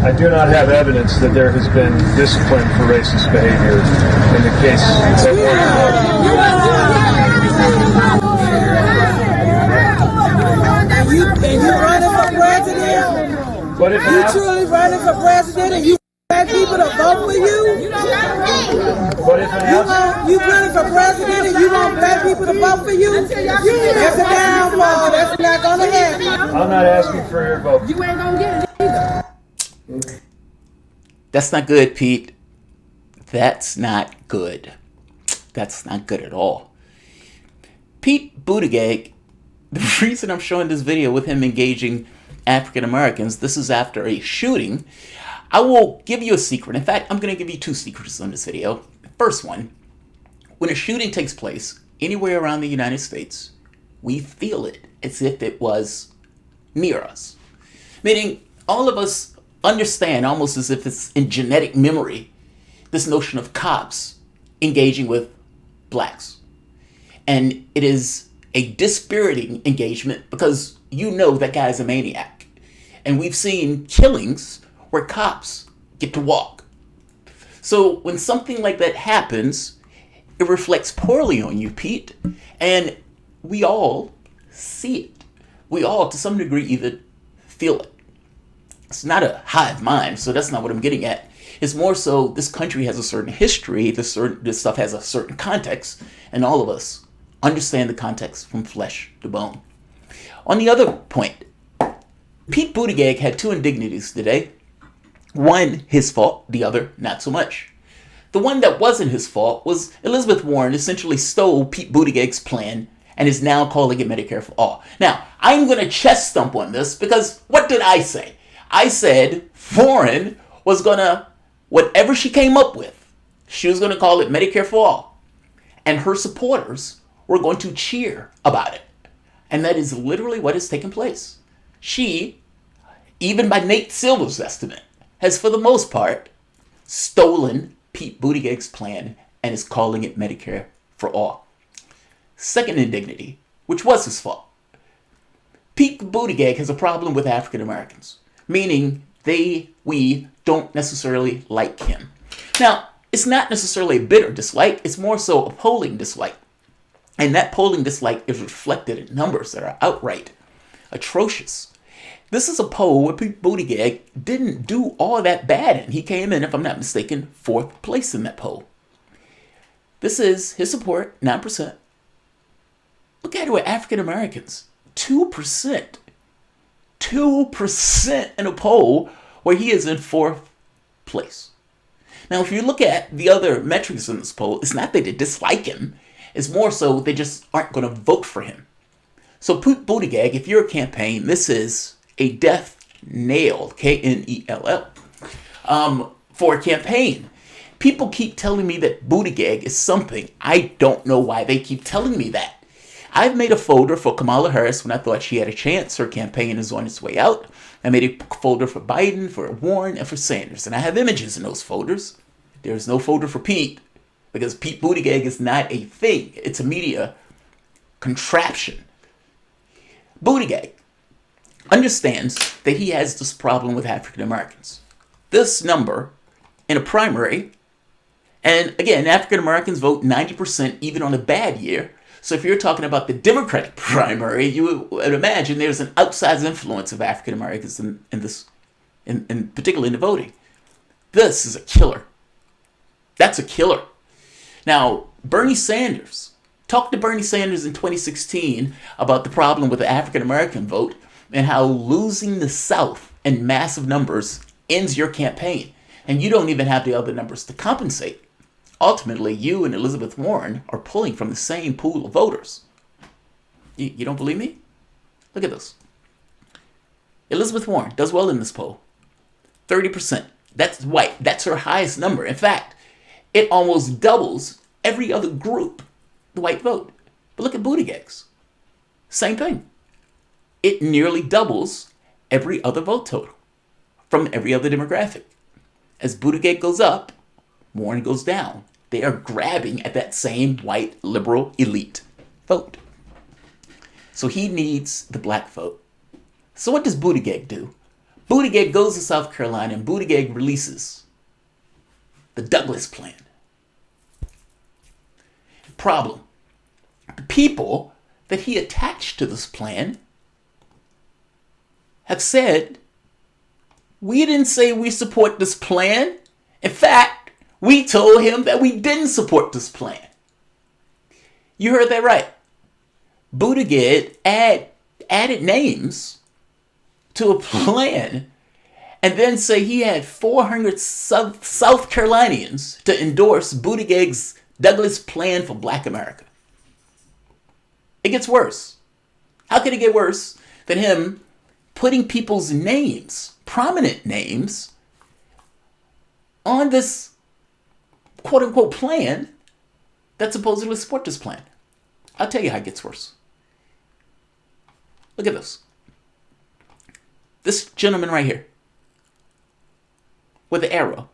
I do not have evidence that there has been discipline for racist behavior in the case of And you running for president? But if You truly running for president and you want people to vote for you? But if You running for president and you want black people to vote for you? That's a downfall. That's not going to happen. I'm not asking for your vote. You ain't gonna get it either. That's not good, Pete. That's not good. That's not good at all. Pete Buttigieg, the reason I'm showing this video with him engaging African Americans, this is after a shooting. I will give you a secret. In fact, I'm going to give you two secrets on this video. The first one, when a shooting takes place anywhere around the United States, we feel it as if it was near us. Meaning, all of us understand, almost as if it's in genetic memory, this notion of cops engaging with blacks. And it is a dispiriting engagement because you know that guy's a maniac. And we've seen killings where cops get to walk. So when something like that happens, it reflects poorly on you, Pete. And we all see it. We all, to some degree, even feel it. It's not a hive mind, so that's not what I'm getting at. It's more so this country has a certain history, this stuff has a certain context, and all of us understand the context from flesh to bone. On the other point, Pete Buttigieg had two indignities today. One, his fault, the other, not so much. The one that wasn't his fault was Elizabeth Warren essentially stole Pete Buttigieg's plan and is now calling it Medicare for All. Now, I'm going to chest thump on this because what did I say? I said Warren was going to, whatever she came up with, she was going to call it Medicare for All. And her supporters were going to cheer about it. And that is literally what has taken place. She, even by Nate Silver's estimate, has for the most part stolen Pete Buttigieg's plan and is calling it Medicare for All. Second indignity, which was his fault. Pete Buttigieg has a problem with African Americans, meaning we don't necessarily like him. Now, it's not necessarily a bitter dislike, it's more so a polling dislike. And that polling dislike is reflected in numbers that are outright atrocious. This is a poll where Pete Buttigieg didn't do all that bad in. He came in, if I'm not mistaken, 4th place in that poll. This is his support, 9%. Look at it with African Americans, 2%. 2% in a poll where he is in 4th place. Now, if you look at the other metrics in this poll, it's not that they dislike him. It's more so they just aren't going to vote for him. So Pete Buttigieg, if you're a campaign, this is a death nail, Knell, for a campaign. People keep telling me that Buttigieg is something. I don't know why they keep telling me that. I've made a folder for Kamala Harris when I thought she had a chance. Her campaign is on its way out. I made a folder for Biden, for Warren, and for Sanders. And I have images in those folders. There's no folder for Pete because Pete Buttigieg is not a thing. It's a media contraption. Buttigieg understands that he has this problem with African Americans. This number in a primary, and again, African Americans vote 90% even on a bad year. So if you're talking about the Democratic primary, you would imagine there's an outsized influence of African Americans in particularly in the voting. This is a killer. That's a killer. Now, Bernie Sanders. Talk to Bernie Sanders in 2016 about the problem with the African American vote and how losing the South in massive numbers ends your campaign. And you don't even have the other numbers to compensate. Ultimately, you and Elizabeth Warren are pulling from the same pool of voters. You don't believe me? Look at this. Elizabeth Warren does well in this poll. 30%. That's white. That's her highest number. In fact, it almost doubles every other group, the white vote. But look at Buttigieg's. Same thing. It nearly doubles every other vote total from every other demographic. As Buttigieg goes up, Warren goes down. They are grabbing at that same white liberal elite vote. So he needs the black vote. So what does Buttigieg do? Buttigieg goes to South Carolina and Buttigieg releases the Douglas Plan. Problem. The people that he attached to this plan have said, we didn't say we support this plan. In fact, we told him that we didn't support this plan. You heard that right. Buttigieg added names to a plan and then say he had 400 South Carolinians to endorse Buttigieg's Douglas Plan for Black America. It gets worse. How could it get worse than him putting people's names, prominent names, on this quote-unquote plan that supposedly support this plan? I'll tell you how it gets worse. Look at this. This gentleman right here with the arrow.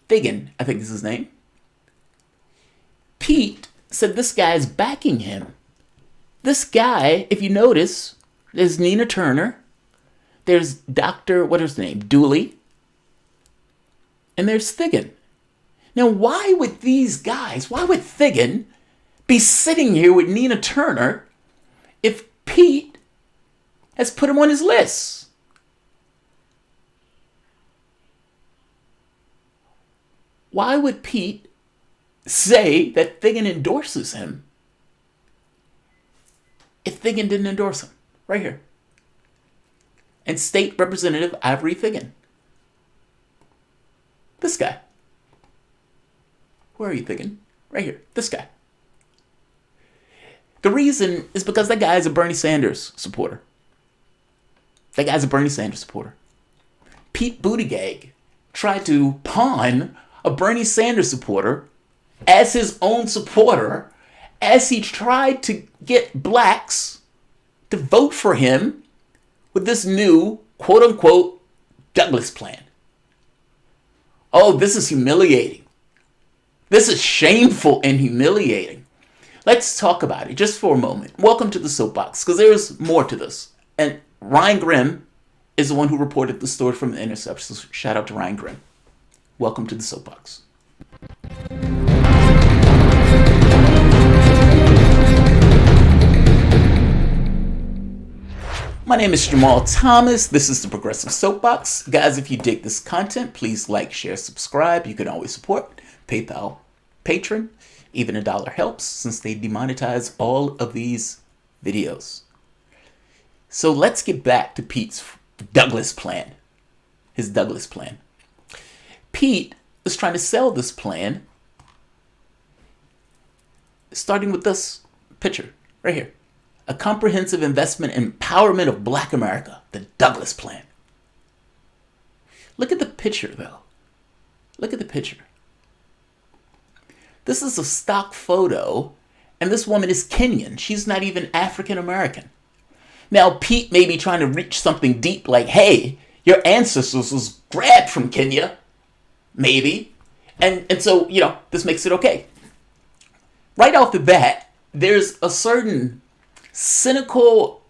Figgin, I think is his name. Pete said this guy is backing him. This guy, if you notice, there's Nina Turner, there's Dr. what is his name? Dooley, and there's Figgin. Now, why would Figgin be sitting here with Nina Turner if Pete has put him on his list? Why would Pete say that Figgin endorses him if Figgin didn't endorse him? Right here. And State Representative Ivory Figgin. This guy. Where are you, Figgin? Right here. This guy. The reason is because that guy is a Bernie Sanders supporter. That guy's a Bernie Sanders supporter. Pete Buttigieg tried to pawn a Bernie Sanders supporter as his own supporter as he tried to get blacks to vote for him with this new quote-unquote Douglas Plan. Oh, this is humiliating. This is shameful and humiliating. Let's talk about it just for a moment. Welcome to the soapbox, because there's more to this. And Ryan Grimm is the one who reported the story from The Intercept. So shout out to Ryan Grimm. Welcome to the soapbox. My name is Jamarl Thomas. This is the Progressive Soapbox. Guys, if you dig this content, please like, share, subscribe. You can always support PayPal, Patreon. Even $1 helps since they demonetize all of these videos. So let's get back to Pete's Douglas Plan. His Douglas Plan. Pete is trying to sell this plan starting with this picture right here. A comprehensive investment empowerment of Black America, the Douglas Plan. Look at the picture, though. Look at the picture. This is a stock photo, and this woman is Kenyan. She's not even African American. Now, Pete may be trying to reach something deep like, hey, your ancestors was grabbed from Kenya, maybe. And so, this makes it okay. Right off the bat, there's a certain cynical,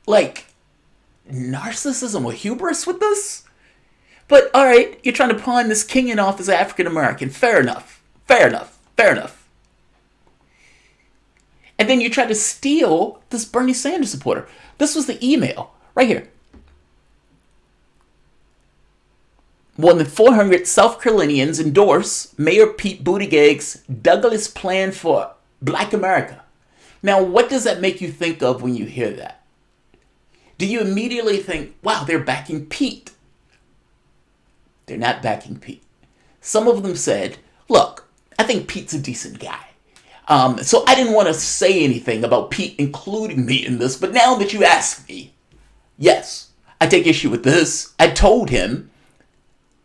narcissism or hubris with this. But, all right, you're trying to pawn this Kenyan off as African American. Fair enough. And then you try to steal this Bernie Sanders supporter. This was the email right here. More than 400 South Carolinians endorse Mayor Pete Buttigieg's Douglas Plan for Black America. Now, what does that make you think of when you hear that? Do you immediately think, wow, they're backing Pete? They're not backing Pete. Some of them said, look, I think Pete's a decent guy. So I didn't want to say anything about Pete including me in this, but now that you ask me, yes, I take issue with this. I told him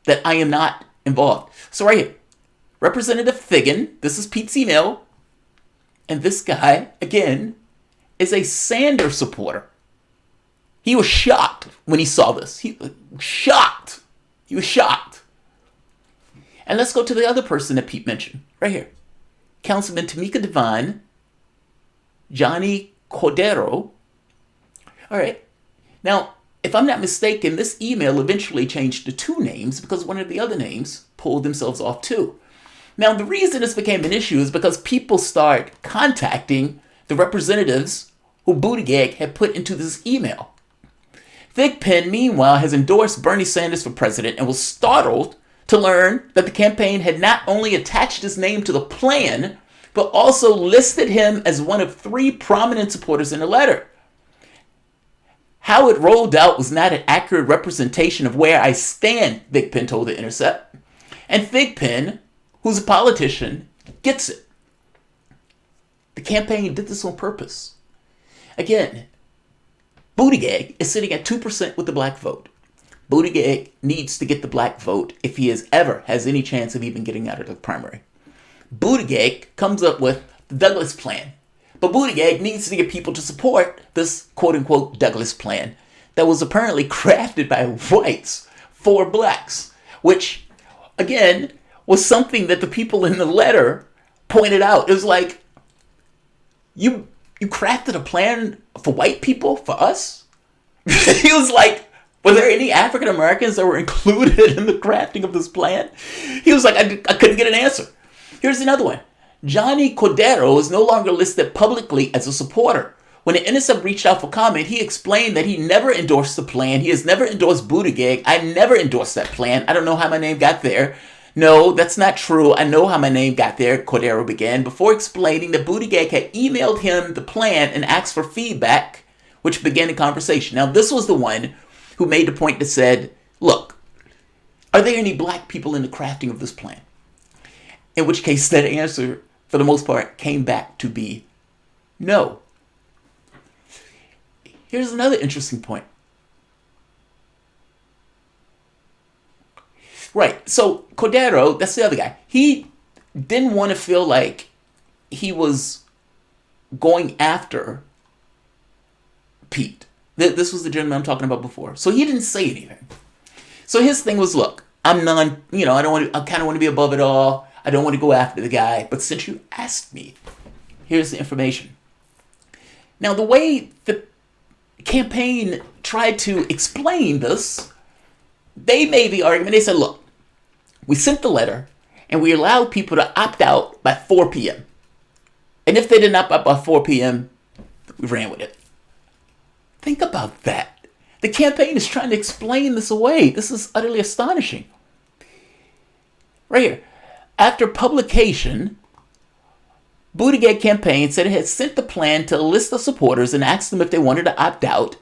that I am not involved. So right here, Representative Figgin, this is Pete's email, and this guy, again, is a Sanders supporter. He was shocked when he saw this. He was shocked. And let's go to the other person that Pete mentioned, right here. Councilman Tamika Devine, Johnny Cordero. All right. Now, if I'm not mistaken, this email eventually changed to 2 names because one of the other names pulled themselves off too. Now, the reason this became an issue is because people start contacting the representatives who Buttigieg had put into this email. Thigpen, meanwhile, has endorsed Bernie Sanders for president and was startled to learn that the campaign had not only attached his name to the plan, but also listed him as one of 3 prominent supporters in the letter. How it rolled out was not an accurate representation of where I stand, Thigpen told The Intercept. And Thigpen, who's a politician, gets it. The campaign did this on purpose. Again, Buttigieg is sitting at 2% with the black vote. Buttigieg needs to get the black vote if he ever has any chance of even getting out of the primary. Buttigieg comes up with the Douglas plan. But Buttigieg needs to get people to support this quote-unquote Douglas plan that was apparently crafted by whites for blacks, which, again, was something that the people in the letter pointed out. It was like, you crafted a plan for white people, for us? He was like, were there any African Americans that were included in the crafting of this plan? He was like, I couldn't get an answer. Here's another one. Johnny Cordero is no longer listed publicly as a supporter. When the Intercept reached out for comment, he explained that he never endorsed the plan. He has never endorsed Buttigieg. I never endorsed that plan. I don't know how my name got there. No, that's not true. I know how my name got there, Cordero began, before explaining that Buttigieg had emailed him the plan and asked for feedback, which began the conversation. Now, this was the one who made the point that said, look, are there any black people in the crafting of this plan? In which case, that answer, for the most part, came back to be no. Here's another interesting point. Right, so Cordero, that's the other guy. He didn't want to feel like he was going after Pete. This was the gentleman I'm talking about before. So he didn't say anything. So his thing was, look, I kind of want to be above it all. I don't want to go after the guy. But since you asked me, here's the information. Now, the way the campaign tried to explain this, they made the argument. They said, look, we sent the letter and we allowed people to opt out by 4 p.m. And if they didn't opt out by 4 p.m., we ran with it. Think about that. The campaign is trying to explain this away. This is utterly astonishing. Right here. After publication, Buttigieg campaign said it had sent the plan to a list of supporters and asked them if they wanted to opt out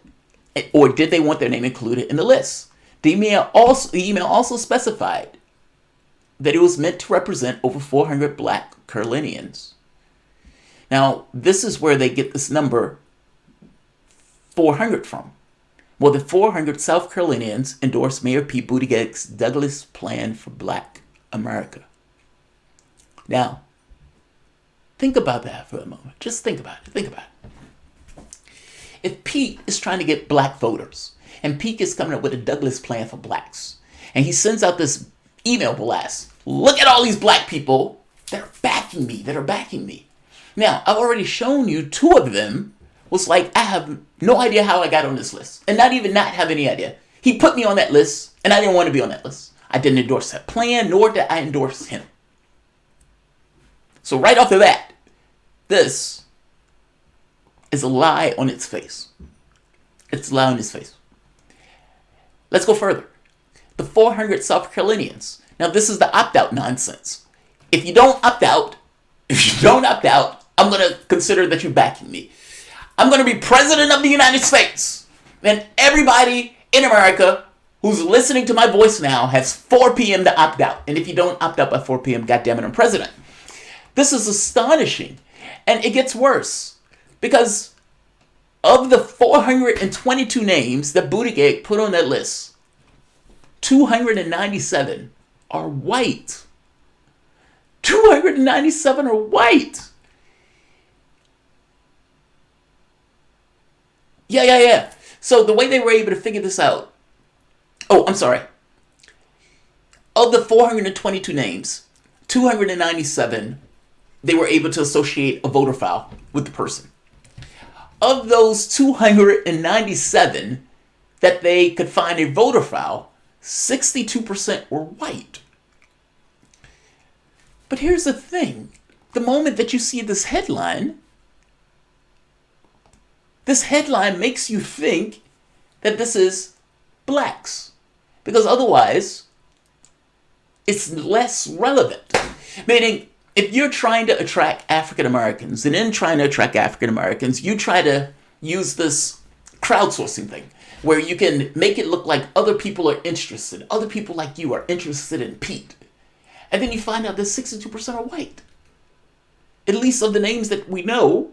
or did they want their name included in the list. The email also specified that it was meant to represent over 400 black Carolinians. Now, this is where they get this number 400 from. More than 400 South Carolinians endorsed Mayor Pete Buttigieg's Douglas plan for Black America. Now, think about that for a moment. Just think about it. Think about it. If Pete is trying to get black voters, and Pete is coming up with a Douglas plan for blacks, and he sends out this email blast, look at all these black people that are backing me. Now, I've already shown you 2 of them was like, I have no idea how I got on this list. And not have any idea. He put me on that list, and I didn't want to be on that list. I didn't endorse that plan, nor did I endorse him. So right off the bat, this is a lie on its face. It's a lie on its face. Let's go further. The 400 South Carolinians. Now, this is the opt-out nonsense. If you don't opt out, I'm going to consider that you're backing me. I'm going to be president of the United States. And everybody in America who's listening to my voice now has 4 p.m. to opt out. And if you don't opt out by 4 p.m., goddammit, I'm president. This is astonishing. And it gets worse. Because of the 422 names that Buttigieg put on that list, 297 are white. 297 are white. Yeah. So the way they were able to figure this out. Oh, I'm sorry. Of the 422 names, 297, they were able to associate a voter file with the person. Of those 297, that they could find a voter file, 62% were white. But here's the thing. The moment that you see this headline makes you think that this is blacks. Because otherwise, it's less relevant. Meaning, if you're trying to attract African Americans, and in trying to attract African Americans, you try to use this crowdsourcing thing, where you can make it look like other people are interested. Other people like you are interested in Pete. And then you find out that 62% are white. At least of the names that we know.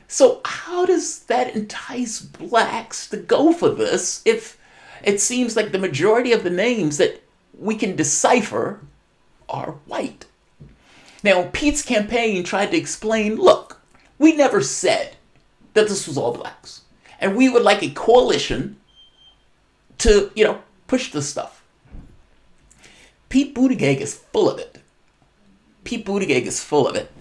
So how does that entice blacks to go for this if it seems like the majority of the names that we can decipher are white? Now, Pete's campaign tried to explain, look, we never said that this was all blacks. And we would like a coalition to, push this stuff. Pete Buttigieg is full of it. Pete Buttigieg is full of it.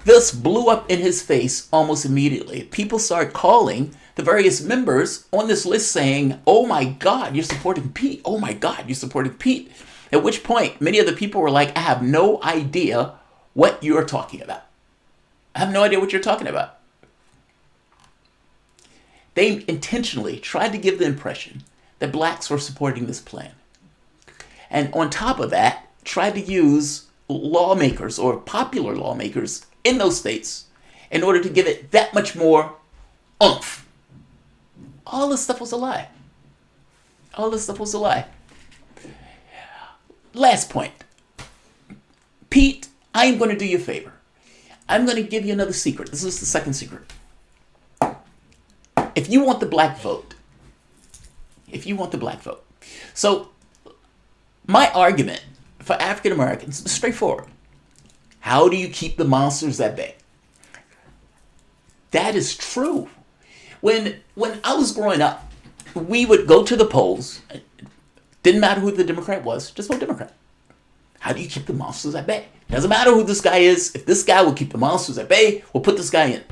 This blew up in his face almost immediately. People started calling the various members on this list saying, oh my God, you're supporting Pete. Oh my God, you're supporting Pete. At which point, many of the people were like, I have no idea what you're talking about. I have no idea what you're talking about. They intentionally tried to give the impression that blacks were supporting this plan. And on top of that, tried to use lawmakers or popular lawmakers in those states in order to give it that much more oomph. All this stuff was a lie. All this stuff was a lie. Last point. Pete, I'm going to do you a favor. I'm going to give you another secret. This is the second secret. If you want the black vote, so my argument for African Americans is straightforward. How do you keep the monsters at bay? That is true. When I was growing up, we would go to the polls. Didn't matter who the Democrat was, just vote Democrat. How do you keep the monsters at bay? Doesn't matter who this guy is. If this guy will keep the monsters at bay, we'll put this guy in.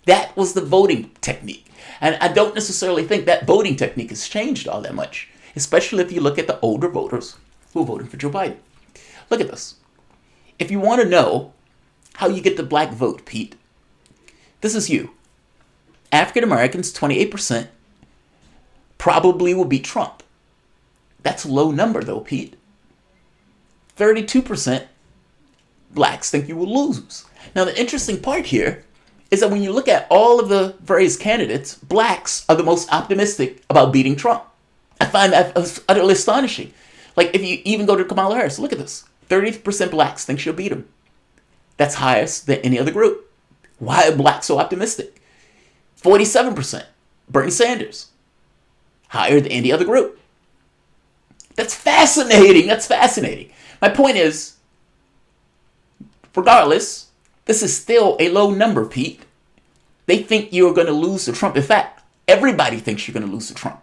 That was the voting technique. And I don't necessarily think that voting technique has changed all that much, especially if you look at the older voters who are voting for Joe Biden. Look at this. If you want to know how you get the black vote, Pete, this is you. African Americans, 28%, probably will beat Trump. That's a low number though, Pete. 32% blacks think you will lose. Now the interesting part here is that when you look at all of the various candidates, blacks are the most optimistic about beating Trump. I find that utterly astonishing. Like if you even go to Kamala Harris, look at this. 30% blacks think she'll beat him. That's highest than any other group. Why are blacks so optimistic? 47%, Bernie Sanders. Higher than any other group. That's fascinating. That's fascinating. My point is, regardless, this is still a low number, Pete. They think you're going to lose to Trump. In fact, everybody thinks you're going to lose to Trump.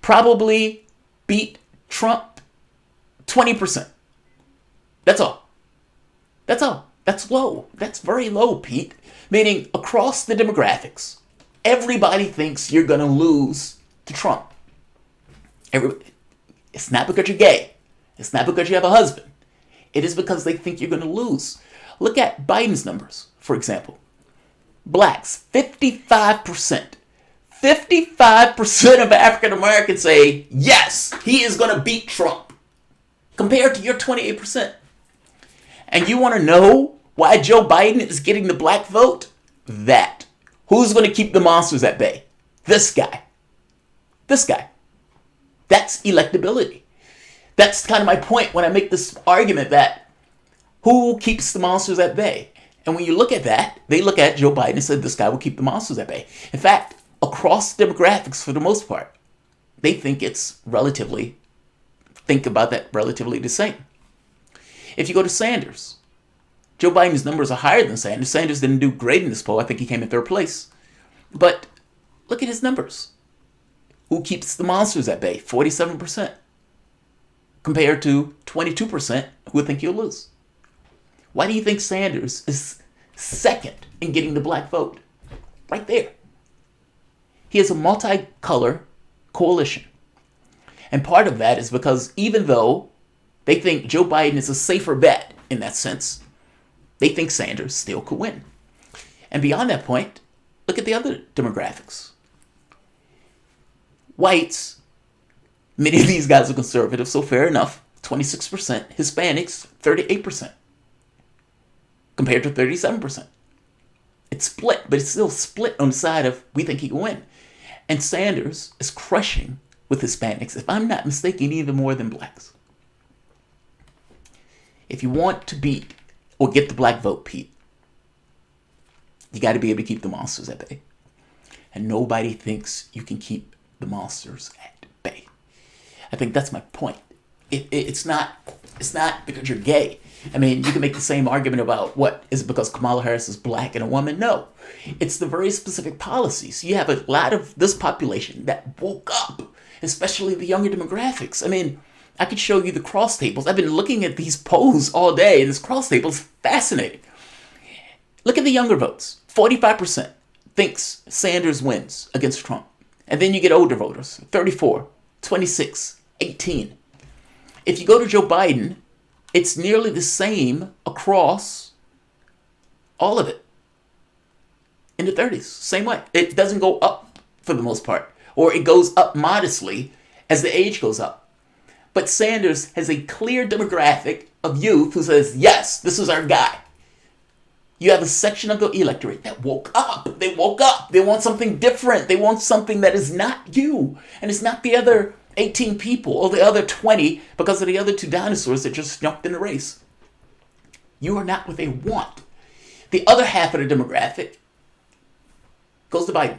Probably beat Trump 20%. That's all. That's all. That's low. That's very low, Pete. Meaning, across the demographics, everybody thinks you're going to lose to Trump. It's not because you're gay. It's not because you have a husband. It is because they think you're going to lose. Look at Biden's numbers, for example. Blacks, 55%. 55% of African Americans say, yes, he is going to beat Trump. Compared to your 28%. And you want to know why Joe Biden is getting the black vote? That. Who's going to keep the monsters at bay? This guy. This guy. That's electability. That's kind of my point when I make this argument that who keeps the monsters at bay? And when you look at that, they look at Joe Biden and said, this guy will keep the monsters at bay. In fact, across demographics, for the most part, they think about that relatively the same. If you go to Sanders, Joe Biden's numbers are higher than Sanders. Sanders didn't do great in this poll. I think he came in third place. But look at his numbers. Who keeps the monsters at bay? 47%. Compared to 22% who think he'll lose. Why do you think Sanders is second in getting the black vote? Right there. He has a multicolor coalition. And part of that is because even though they think Joe Biden is a safer bet in that sense, they think Sanders still could win. And beyond that point, look at the other demographics. Whites, many of these guys are conservative, so fair enough, 26%. Hispanics, 38%, compared to 37%. It's split, but it's still split on the side of we think he can win. And Sanders is crushing with Hispanics, if I'm not mistaken, even more than blacks. If you want to beat or get the black vote, Pete, you got to be able to keep the monsters at bay. And nobody thinks you can keep the monsters at bay. I think that's my point. It's not because you're gay. I mean, you can make the same argument about what is it because Kamala Harris is black and a woman? No, it's the very specific policies. You have a lot of this population that woke up, especially the younger demographics. I mean, I could show you the cross tables. I've been looking at these polls all day, and this cross table is fascinating. Look at the younger votes. 45% thinks Sanders wins against Trump. And then you get older voters, 34, 26, 18. If you go to Joe Biden, it's nearly the same across all of it. In the 30s, same way. It doesn't go up for the most part, or it goes up modestly as the age goes up. But Sanders has a clear demographic of youth who says, yes, this is our guy. You have a section of the electorate that woke up. They woke up. They want something different. They want something that is not you. And it's not the other 18 people or the other 20 because of the other two dinosaurs that just snuck in the race. You are not what they want. The other half of the demographic goes to Biden.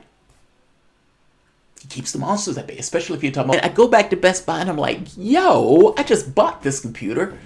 He keeps the monsters at bay, especially if you're talking about... And I go back to Best Buy and I'm like, yo, I just bought this computer